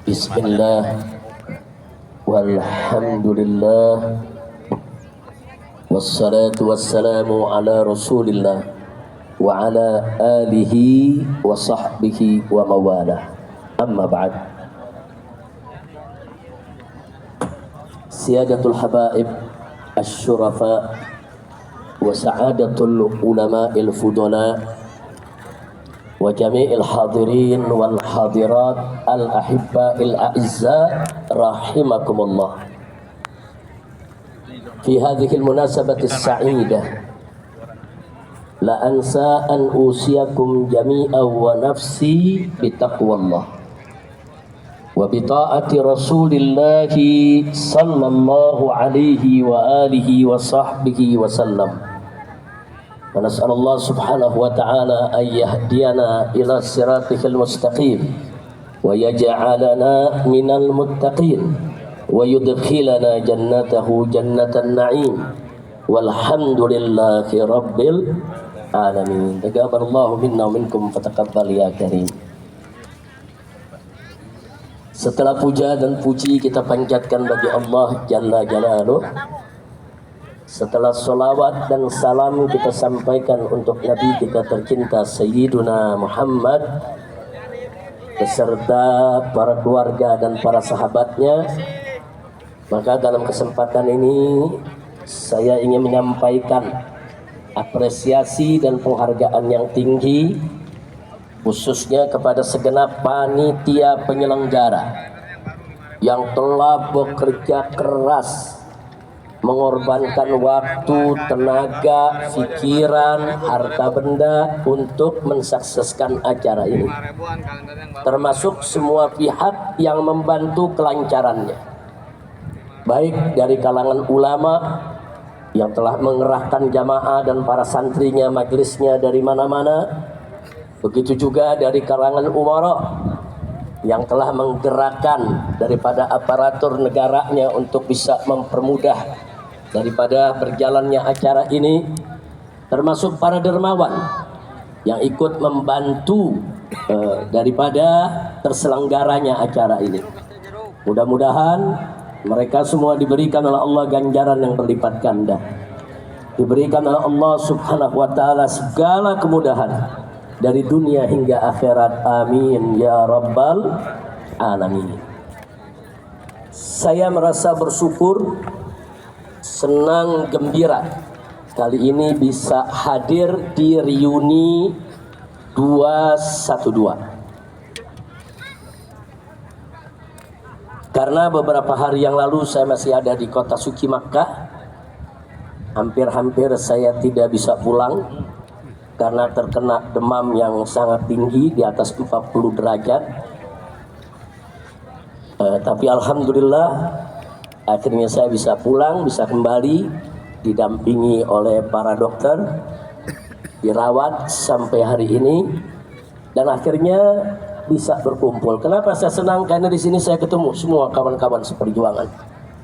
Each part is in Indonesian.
Bismillah walhamdulillah wassalatu wassalamu ala rasulillah wa ala alihi wa sahbihi wa mawalah. Amma ba'd. Siyadatul habaib asy-syurafa wa sa'adatul ulama'il fudala wa jami'il hadirin wal hadirat al ahibba'il a'izza rahimakumullah. Fi hadhihi al munasabati as-sa'idah la ansa an usiyakum jami'an wa nafsi bi taqwallah wa bi ta'ati Rasulillah sallallahu alaihi wa alihi wa sahbihi wa sallam. Wa nas'alullah subhanahu wa ta'ala an yahdiyana ila siratikal mustaqim wa yaj'alana minal muttaqin wa yudkhilana jannatahu jannatan na'im walhamdulillahi rabbil alamin. Taqabbalallahu minna wa minkum fataqabbal ya karim. Setelah puja dan puji kita panjatkan bagi Allah Jalla Jalaluh, setelah salawat dan salam kita sampaikan untuk Nabi kita tercinta Sayyiduna Muhammad beserta para keluarga dan para sahabatnya, maka dalam kesempatan ini saya ingin menyampaikan apresiasi dan penghargaan yang tinggi khususnya kepada segenap panitia penyelenggara yang telah bekerja keras mengorbankan waktu, tenaga, pikiran, harta benda untuk mensukseskan acara ini, termasuk semua pihak yang membantu kelancarannya, baik dari kalangan ulama yang telah mengerahkan jamaah dan para santrinya, majelisnya dari mana-mana, begitu juga dari kalangan umara yang telah menggerakkan daripada aparatur negaranya untuk bisa mempermudah daripada berjalannya acara ini, termasuk para dermawan yang ikut membantu daripada terselenggaranya acara ini. Mudah-mudahan mereka semua diberikan oleh Allah ganjaran yang berlipat ganda, diberikan oleh Allah subhanahu wa ta'ala segala kemudahan dari dunia hingga akhirat. Amin ya rabbal alamin. Saya merasa bersyukur, senang, gembira kali ini bisa hadir di reuni 212, karena beberapa hari yang lalu saya masih ada di kota suci Makkah. Hampir-hampir saya tidak bisa pulang karena terkena demam yang sangat tinggi di atas 40 derajat. Tapi alhamdulillah akhirnya saya bisa pulang, bisa kembali didampingi oleh para dokter, dirawat sampai hari ini, dan akhirnya bisa berkumpul. Kenapa saya senang? Karena di sini saya ketemu semua kawan-kawan seperjuangan,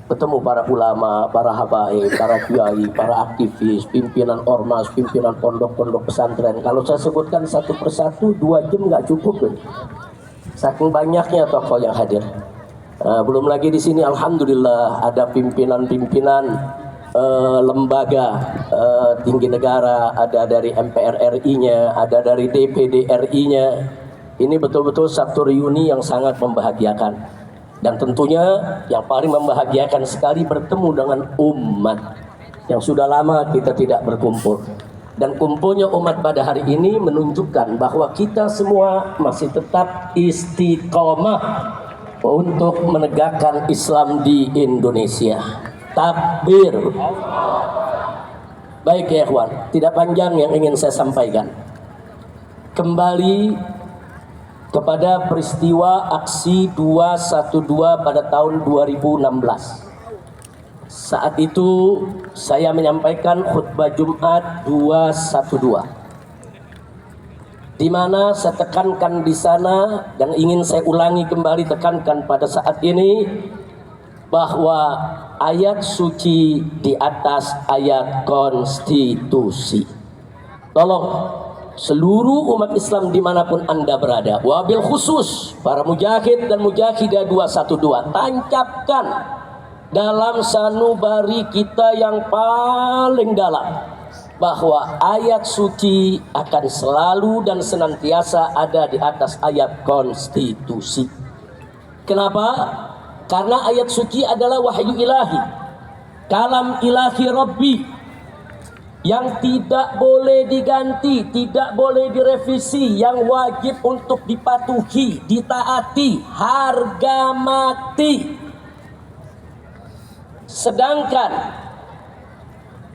ketemu para ulama, para habaib, para kiai, para aktivis, pimpinan ormas, pimpinan pondok-pondok pesantren. Kalau saya sebutkan satu persatu 2 jam nggak cukup, saking banyaknya tokoh yang hadir. Belum lagi di sini alhamdulillah ada pimpinan-pimpinan lembaga tinggi negara, ada dari MPR RI-nya, ada dari DPD RI-nya. Ini betul-betul satu reuni yang sangat membahagiakan, dan tentunya yang paling membahagiakan sekali bertemu dengan umat yang sudah lama kita tidak berkumpul. Dan kumpulnya umat pada hari ini menunjukkan bahwa kita semua masih tetap istiqomah untuk menegakkan Islam di Indonesia. Takbir. Baik ya ikhwan, tidak panjang yang ingin saya sampaikan. Kembali kepada peristiwa aksi 212 pada tahun 2016. Saat itu saya menyampaikan khutbah Jumat 212, di mana saya tekankan di sana dan ingin saya ulangi kembali, tekankan pada saat ini, bahwa ayat suci di atas ayat konstitusi. Tolong seluruh umat Islam dimanapun Anda berada, wabil khusus para mujahid dan mujahidah 212, tancapkan dalam sanubari kita yang paling dalam bahwa ayat suci akan selalu dan senantiasa ada di atas ayat konstitusi. Kenapa? Karena ayat suci adalah wahyu ilahi, kalam ilahi Rabbi, yang tidak boleh diganti, tidak boleh direvisi, yang wajib untuk dipatuhi, ditaati, harga mati. Sedangkan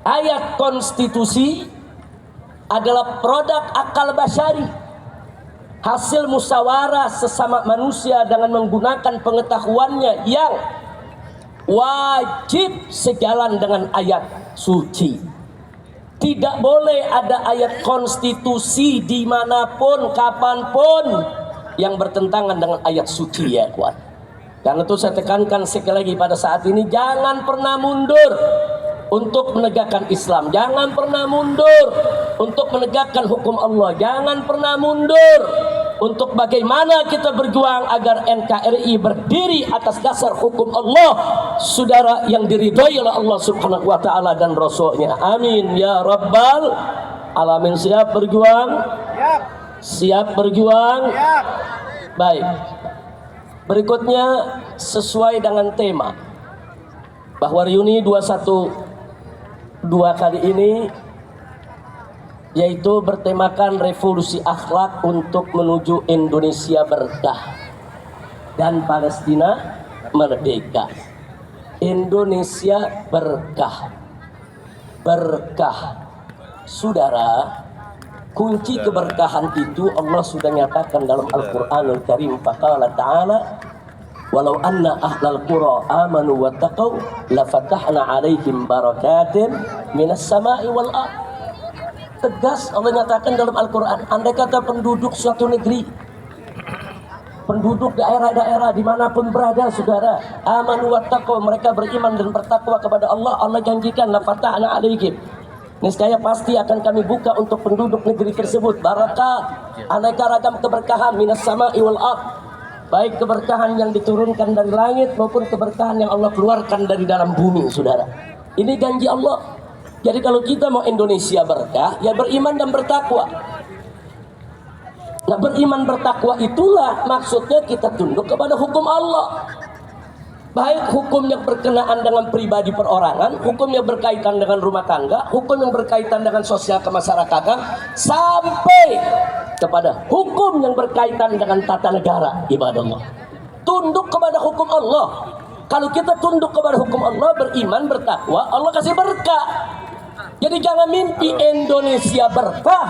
ayat konstitusi adalah produk akal basyari, hasil musyawarah sesama manusia dengan menggunakan pengetahuannya yang wajib sejalan dengan ayat suci. Tidak boleh ada ayat konstitusi dimanapun, kapanpun yang bertentangan dengan ayat suci, ya kawan. Karena itu saya tekankan sekali lagi pada saat ini, jangan pernah mundur untuk menegakkan Islam. Jangan pernah mundur untuk menegakkan hukum Allah. Jangan pernah mundur untuk bagaimana kita berjuang agar NKRI berdiri atas dasar hukum Allah, saudara, yang diridhoi oleh Allah Subhanahu wa taala dan Rasul-Nya. Amin ya rabbal alamin. Siap berjuang? Siap berjuang? Baik. Berikutnya sesuai dengan tema bahwa reuni 212 kali ini yaitu bertemakan revolusi akhlak untuk menuju Indonesia berkah dan Palestina merdeka. Indonesia berkah, berkah, saudara. Kunci keberkahan itu Allah sudah nyatakan dalam Al-Quranul Karim. Faqala ta'ala, walau anna ahlal qura amanu wattaqau lafatahna alaihim barakatin minas sama'i wal ardh. Tegas Allah nyatakan dalam Al-Quran, andai kata penduduk suatu negeri, penduduk daerah-daerah dimanapun berada, saudara, amanu wattaqau, mereka beriman dan bertakwa kepada Allah, Allah janjikan lafatahna alaihim, niscaya pasti akan kami buka untuk penduduk negeri tersebut barakat, aneka ragam keberkahan minas sama'i wal ardh, baik keberkahan yang diturunkan dari langit maupun keberkahan yang Allah keluarkan dari dalam bumi, saudara. Ini janji Allah. Jadi kalau kita mau Indonesia berkah, ya beriman dan bertakwa. Nah, beriman bertakwa itulah maksudnya kita tunduk kepada hukum Allah. Baik hukum yang berkenaan dengan pribadi perorangan, hukum yang berkaitan dengan rumah tangga, hukum yang berkaitan dengan sosial kemasyarakatan, sampai kepada hukum yang berkaitan dengan tata negara, ibadah Allah. Tunduk kepada hukum Allah. Kalau kita tunduk kepada hukum Allah, beriman, bertakwa, Allah kasih berkah. Jadi jangan mimpi Indonesia berkah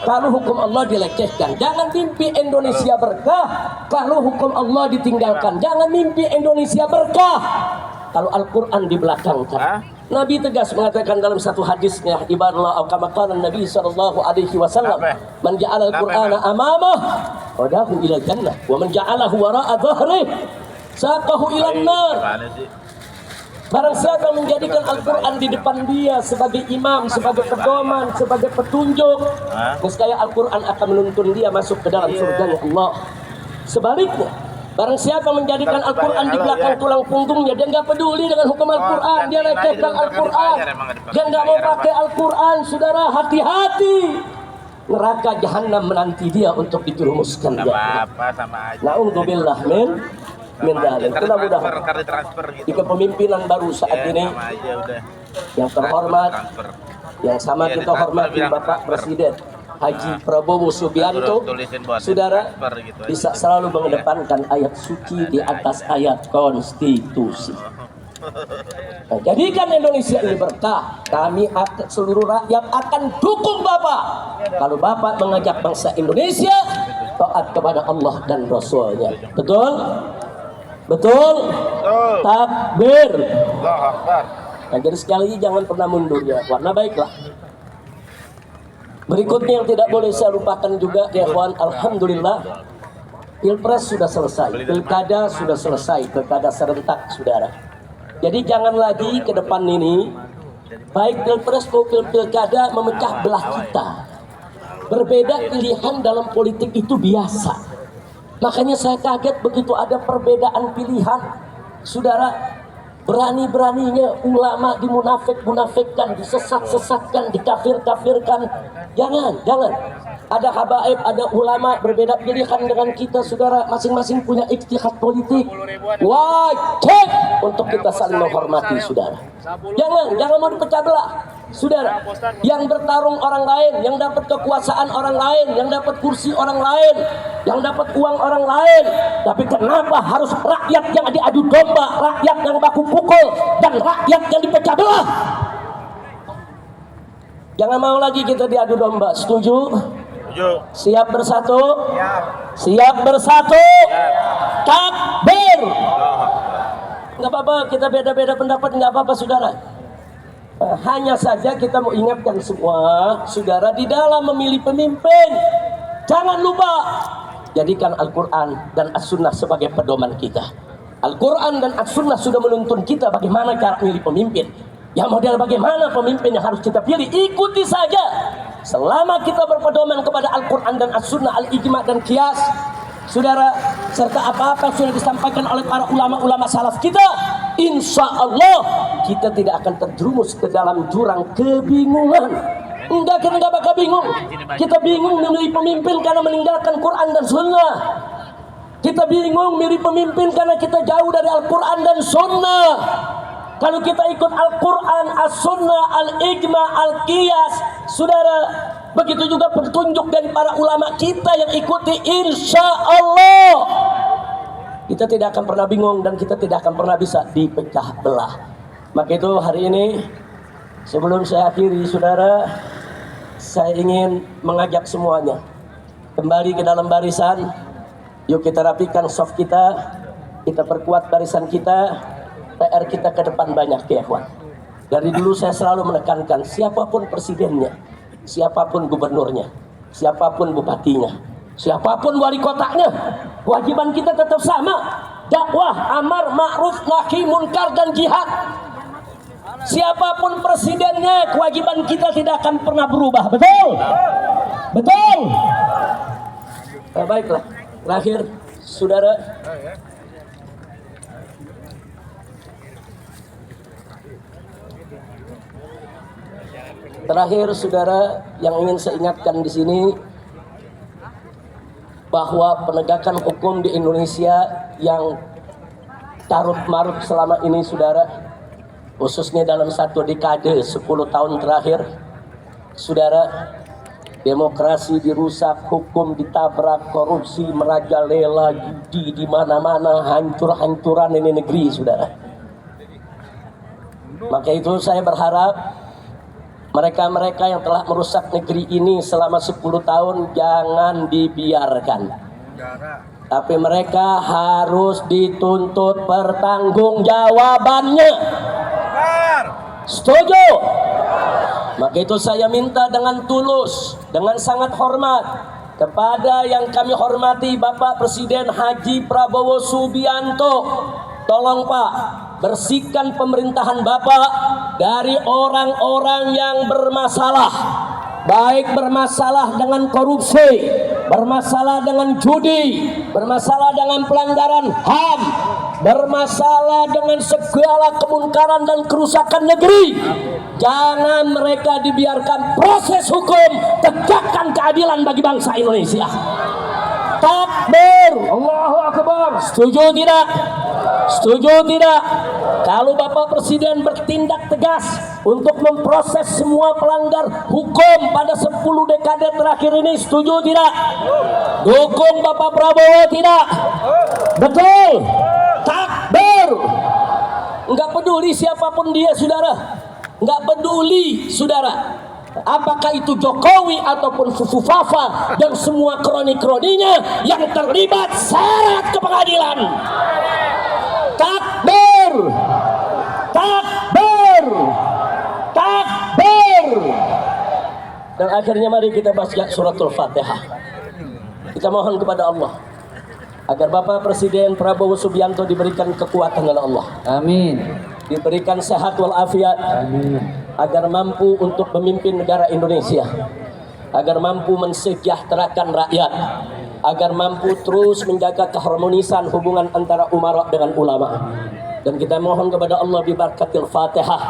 kalau hukum Allah dilecehkan. Jangan mimpi Indonesia berkah kalau hukum Allah ditinggalkan. Jangan mimpi Indonesia berkah kalau Al-Quran dibelakangkan. Nabi tegas mengatakan dalam satu hadisnya, ibarat kama qala Nabi sallallahu alaihi wasallam, man ja'ala al-Qur'ana amamah wadahu ila jannah wa man ja'alahu wara'a dhahrihi saqahu ila an-nar. Barang siapa menjadikan Al-Quran di depan dia sebagai imam, sebagai pedoman, sebagai petunjuk, niscaya Al-Quran akan menuntun dia masuk ke dalam surganya Allah. Sebaliknya, barang siapa menjadikan Al-Quran di belakang tulang punggungnya, dia nggak peduli dengan hukum Al-Quran, dia lecehkan Al-Quran, dia nggak mau pakai Al-Quran, saudara, hati-hati. Neraka jahanam menanti dia untuk dijerumuskan. Na'udzubillah min dzalik. Mudah-mudahan di kepemimpinan baru saat ini yang terhormat, yang sama kita hormati Bapak Presiden Haji Prabowo Subianto, saudara, bisa selalu mengedepankan ayat suci di atas ayat konstitusi. Nah, jadikan Indonesia ini berkah. Kami seluruh rakyat akan dukung Bapak kalau Bapak mengajak bangsa Indonesia taat kepada Allah dan Rasul-Nya. Betul? Betul? Takbir. Nah, jadi sekali lagi jangan pernah mundur, ya. Warna baiklah. Berikutnya yang tidak boleh saya lupakan juga, ya kawan, alhamdulillah Pilpres sudah selesai, pilkada sudah selesai, pilkada serentak, saudara. Jadi jangan lagi ke depan ini baik Pilpres maupun pilkada memecah belah kita. Berbeda pilihan dalam politik itu biasa. Makanya saya kaget begitu ada perbedaan pilihan. Saudara, berani-beraninya ulama dimunafik-munafikkan, disesat-sesatkan, dikafir-kafirkan. Jangan. Ada habaib, ada ulama berbeda pilihan dengan kita, saudara. Masing-masing punya ijtihad politik. Wajib untuk kita saling menghormati, saudara. Jangan mau dipecah belah, saudara. Yang bertarung orang lain, yang dapat kekuasaan orang lain, yang dapat kursi orang lain, yang dapat uang orang lain. Tapi kenapa harus rakyat yang diadu domba, rakyat yang baku pukul, dan rakyat yang dipecah belah? Jangan mau lagi kita diadu domba. Setuju? Siap bersatu? Siap bersatu? Takbir! Nggak apa-apa, kita beda-beda pendapat, nggak apa-apa, saudara. Hanya saja kita mau ingatkan semua, saudara, di dalam memilih pemimpin, jangan lupa jadikan Al-Quran dan As-Sunnah sebagai pedoman kita. Al-Quran dan As-Sunnah sudah menuntun kita bagaimana cara memilih pemimpin. Yang model bagaimana pemimpin yang harus kita pilih, ikuti saja. Selama kita berpedoman kepada Al-Quran dan As-Sunnah, Al-Ijma' dan Qiyas, saudara, serta apa-apa yang sudah disampaikan oleh para ulama-ulama salaf kita, insya Allah kita tidak akan terjerumus ke dalam jurang kebingungan. Kita enggak bakal bingung. Kita bingung memilih pemimpin karena meninggalkan Quran dan Sunnah. Kita bingung milih pemimpin karena kita jauh dari Al-Quran dan Sunnah. Kalau kita ikut Al-Quran, As-Sunnah, Al-Ijma', Al-Qiyas, saudara, begitu juga petunjuk dari para ulama kita yang ikuti, insya Allah kita tidak akan pernah bingung dan kita tidak akan pernah bisa dipecah belah. Maka itu hari ini, sebelum saya akhiri, saudara, saya ingin mengajak semuanya kembali ke dalam barisan. Yuk kita rapikan soft kita perkuat barisan kita. PR kita ke depan banyak, ya ikhwan. Dari dulu saya selalu menekankan, siapapun presidennya, siapapun gubernurnya, siapapun bupatinya, siapapun wali kotanya, kewajiban kita tetap sama. Dakwah, amar ma'ruf, nahi munkar, dan jihad. Siapapun presidennya, kewajiban kita tidak akan pernah berubah. Betul? Betul? Baiklah, terakhir, saudara, yang ingin saya ingatkan di sini, bahwa penegakan hukum di Indonesia yang carut marut selama ini, saudara, khususnya dalam satu dekade 10 tahun terakhir, saudara, demokrasi dirusak, hukum ditabrak, korupsi merajalela, judi di mana-mana, hancur-hancuran ini negeri, saudara. Maka itu saya berharap mereka-mereka yang telah merusak negeri ini selama 10 tahun jangan dibiarkan. Tapi mereka harus dituntut pertanggungjawabannya. Setuju? Maka itu saya minta dengan tulus, dengan sangat hormat kepada yang kami hormati Bapak Presiden Haji Prabowo Subianto. Tolong Pak, bersihkan pemerintahan Bapak dari orang-orang yang bermasalah. Baik bermasalah dengan korupsi, bermasalah dengan judi, bermasalah dengan pelanggaran HAM, bermasalah dengan segala kemungkaran dan kerusakan negeri. Jangan mereka dibiarkan. Proses hukum, tegakkan keadilan bagi bangsa Indonesia. Takbir, Allahu Akbar. Setuju tidak? Setuju tidak? Kalau Bapak Presiden bertindak tegas untuk memproses semua pelanggar hukum pada 10 dekade terakhir ini, setuju tidak? Dukung Bapak Prabowo tidak? Betul? Takbir. Enggak peduli siapapun dia, saudara. Enggak peduli, saudara, apakah itu Jokowi ataupun Fufu Fafa dan semua kroni-kroninya yang terlibat seret ke pengadilan. Takbir, takbir, takbir. Dan akhirnya mari kita baca suratul Fatihah. Kita mohon kepada Allah agar Bapak Presiden Prabowo Subianto diberikan kekuatan oleh Allah. Amin. Diberikan sehat walafiat. Amin. Agar mampu untuk memimpin negara Indonesia. agar mampu mensejahterakan rakyat, agar mampu terus menjaga keharmonisan hubungan antara umara dengan ulama. Dan kita mohon kepada Allah bibarakatil Fatihah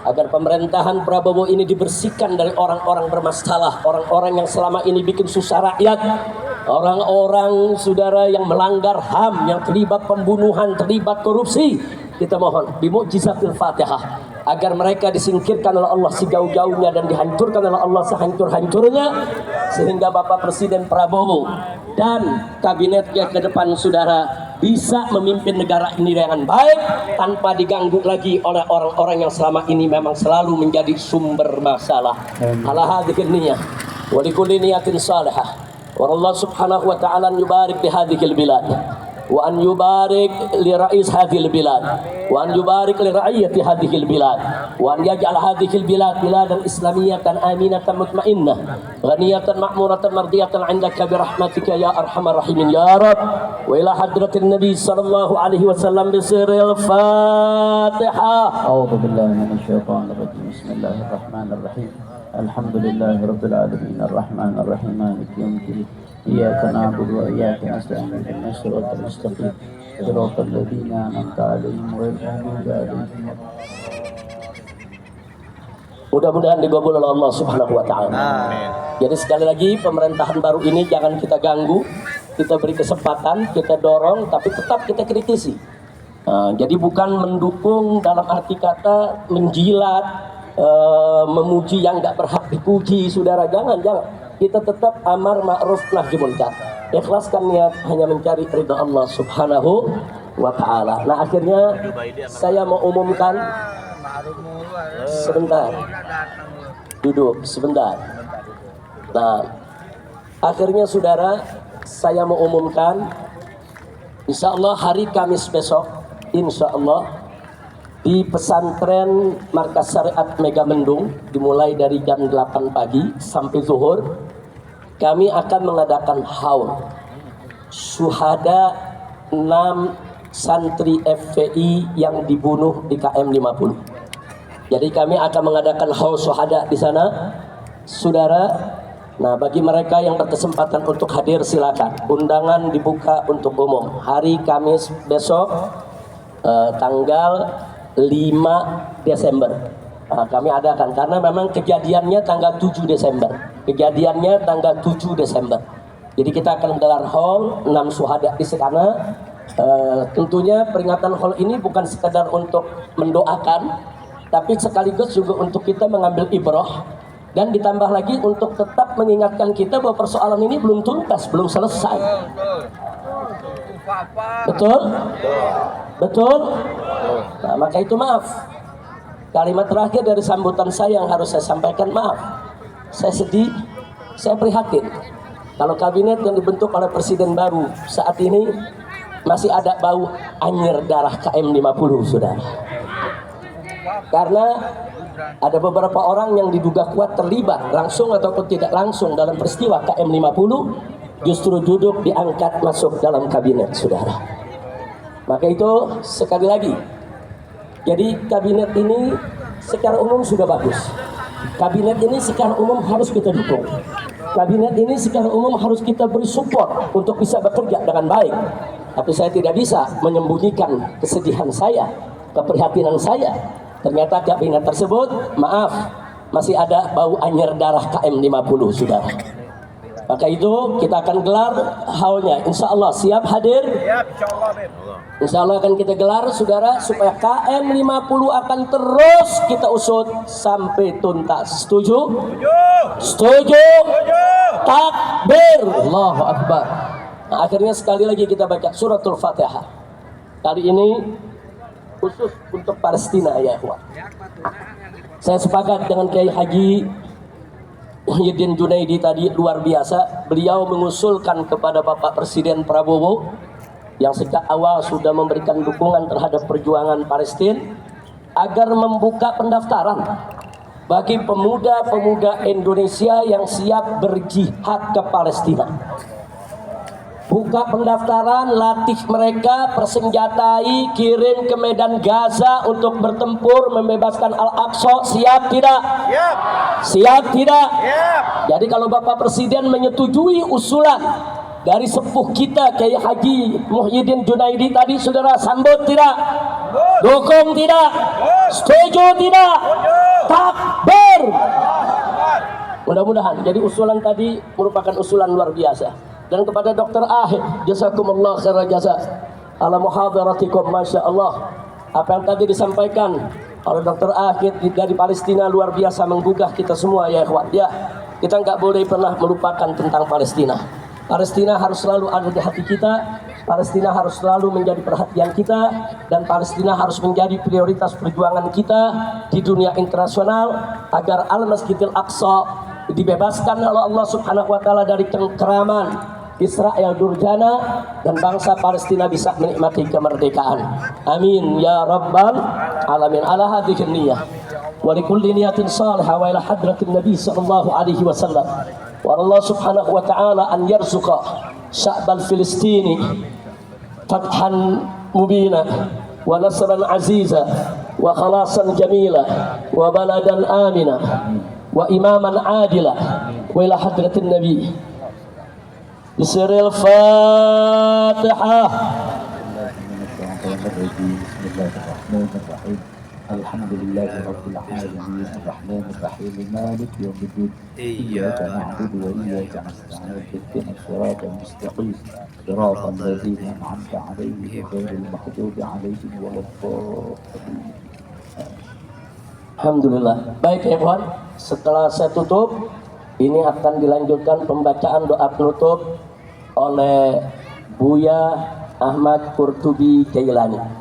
agar pemerintahan Prabowo ini dibersihkan dari orang-orang bermasalah, orang-orang yang selama ini bikin susah rakyat, orang-orang saudara yang melanggar HAM, yang terlibat pembunuhan, terlibat korupsi. Kita mohon bimu'jizatil Fatihah agar mereka disingkirkan oleh Allah sejauh-jauhnya dan dihancurkan oleh Allah sehancur-hancurnya, sehingga Bapak Presiden Prabowo dan kabinetnya ke depan saudara bisa memimpin negara ini dengan baik tanpa diganggu lagi oleh orang-orang yang selama ini memang selalu menjadi sumber masalah. Ala hadhihi niyah wa likulli niyatin salihah wa Allah subhanahu wa ta'ala yubarik di hadhil bilad wa an yubarik li rais hadhil bilad wa an yubarik li ra'iyyati hadhil bilad wa an yaj'al hadhil bilad biladan islamiyatan aminatan mutmainnah ghaniyatan ma'muratan mardiyatan 'indaka bi rahmatika ya arhamar rahimin ya rab. Wa ila hadratin nabi sallallahu alaihi wasallam bi sirril Fatihah. A'udzu billahi minasyaitonir rajim. Bismillahirrahmanirrahim. Alhamdulillahi rabbil alamin arrahmanir rahim maliki yaumiddin. Iyyaka na'budu wa iyyaka nasta'in ihdinas siratal mustaqim siratal ladzina an'amta 'alaihim ghairil maghdubi 'alaihim. Mudah-mudahan digabul oleh Allah Subhanahu wa taala. Jadi sekali lagi pemerintahan baru ini jangan kita ganggu, kita beri kesempatan, kita dorong, tapi tetap kita kritisi. Jadi bukan mendukung dalam arti kata menjilat, memuji yang nggak berhak dipuji, saudara. Jangan. Kita tetap amar ma'ruf nahi munkar. Ikhlaskan niat hanya mencari ridha Allah Subhanahu wa taala. Nah, akhirnya saya mau umumkan sebentar. Duduk sebentar. Nah, akhirnya saudara, saya mau umumkan insya Allah hari Kamis besok, insya Allah di pesantren Markas Syariat Megamendung dimulai dari jam 8 pagi sampai zuhur, kami akan mengadakan haul syuhada 6 santri FPI yang dibunuh di KM 50. Jadi kami akan mengadakan haul syuhada di sana, saudara. Nah, bagi mereka yang berkesempatan untuk hadir silakan. Undangan dibuka untuk umum. Hari Kamis besok tanggal 5 Desember kami adakan, karena memang kejadiannya tanggal 7 Desember. Kejadiannya tanggal 7 Desember. Jadi kita akan gelar haul 6 syuhada di sana. Tentunya peringatan haul ini bukan sekedar untuk mendoakan, tapi sekaligus juga untuk kita mengambil ibrah, dan ditambah lagi untuk tetap mengingatkan kita bahwa persoalan ini belum tuntas, belum selesai. Betul? Betul? Nah, maka itu maaf. Kalimat terakhir dari sambutan saya yang harus saya sampaikan, maaf. Saya sedih, saya prihatin. Kalau kabinet yang dibentuk oleh presiden baru saat ini masih ada bau anyir darah KM 50, saudara. Karena ada beberapa orang yang diduga kuat terlibat langsung ataupun tidak langsung dalam peristiwa KM 50 justru duduk diangkat masuk dalam kabinet, saudara. Maka itu sekali lagi, jadi kabinet ini secara umum sudah bagus. Kabinet ini secara umum harus kita dukung. Kabinet ini secara umum harus kita beri support untuk bisa bekerja dengan baik. Tapi saya tidak bisa menyembunyikan kesedihan saya, keprihatinan saya. Ternyata kabinet tersebut, maaf, masih ada bau anyir darah KM 50, saudara. Maka itu kita akan gelar haulnya. Insya Allah siap hadir? Insya Allah akan kita gelar, saudara, supaya KM 50 akan terus kita usut sampai tuntas. Setuju? Setuju? Takbir! Allahu Akbar. Nah, akhirnya sekali lagi kita baca suratul Fatihah. Kali ini khusus untuk Palestina, ya ikhwan. Saya sepakat dengan Kiai Haji Muhyiddin Junaidi tadi, luar biasa. Beliau mengusulkan kepada Bapak Presiden Prabowo yang sejak awal sudah memberikan dukungan terhadap perjuangan Palestina agar membuka pendaftaran bagi pemuda-pemuda Indonesia yang siap berjihad ke Palestina. buka pendaftaran, latih mereka, persenjatai, kirim ke medan Gaza untuk bertempur membebaskan Al-Aqsa. Siap tidak? Siap tidak? Jadi kalau Bapak Presiden menyetujui usulan dari sepuh kita Kiai Haji Muhyiddin Junaidi tadi, saudara sambut tidak? Dukung tidak? Setuju tidak? Takbir. Mudah-mudahan jadi usulan tadi merupakan usulan luar biasa. Dan kepada Dr. Ahid, jazakumullah khairan jasa ala muhadaratikum, masya Allah. Apa yang tadi disampaikan oleh Dr. Ahid dari Palestina luar biasa menggugah kita semua ya ikhwan. Ya, kita nggak boleh pernah melupakan tentang Palestina. Palestina harus selalu ada di hati kita. Palestina harus selalu menjadi perhatian kita, dan Palestina harus menjadi prioritas perjuangan kita di dunia internasional agar Al-Masjidil Aqsa dibebaskan oleh Allah Subhanahu wa taala dari cengkeraman Israel durjana, dan bangsa Palestina bisa menikmati kemerdekaan. Amin ya rabbal alamin. Ala hadhihi niyyah wa likulli niyatin salihah wa ila hadratin nabi sallallahu alaihi wasallam. Wa Allah Subhanahu wa taala an yarzuqa sya'bal Filistini fathan mubina wa nasran aziza wa khalasan jamila wa baladan amina wa imaman adila wa ila hadratin nabi. Bismillahirrahmanirrahim. Bismillahirrahmanirrahim. Alhamdulillahi rabbil alamin arrahmanir rahim maliki yaumiddin iyyaka na'budu wa iyyaka nasta'in ihdinas siratal mustaqim siratal ladzina an'amta 'alaihim ghairil maghdubi 'alaihim waladdallin. Alhamdulillah. Baik ya kawan, setelah saya tutup, ini akan dilanjutkan pembacaan doa penutup oleh Buya Ahmad Qurtubi Jailani.